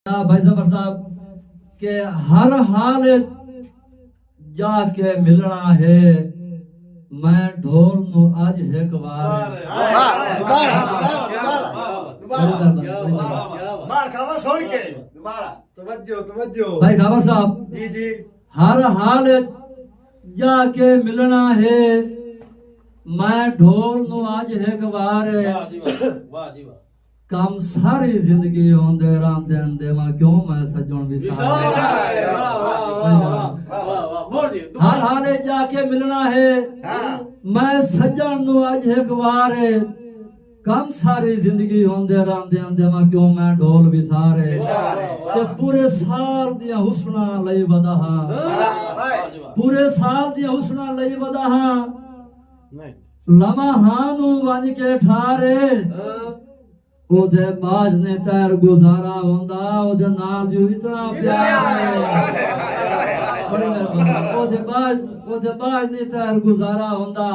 भाई जफर साहब के हर हाल जाके मिलना है मैं ढोल नु अज एक बार भाई खबर साहब जी जी हर हाल जाके मिलना है मैं ढोल नु अज एक बार वाह जी वाह काम सारी जिंदगी होंदे रांदे देवा क्यों मैं सजन विसार हर हाले जाके मिलना है मैं सजन नु अज एक बार कम सारी जिंदगी होंदे रांदे देवा क्यों मैं ढोल विसारे ते पूरे साल दिया हुस्ना लई वदाहा पूरे साल दिया हुस्ना लई वदाहा लम्हा नु वंज के ठारे ओदे बाज ने तैर गुजारा होंदा ओदे नाल जो इतना प्यार है ओदे बाज ने तैर गुजारा होंदा।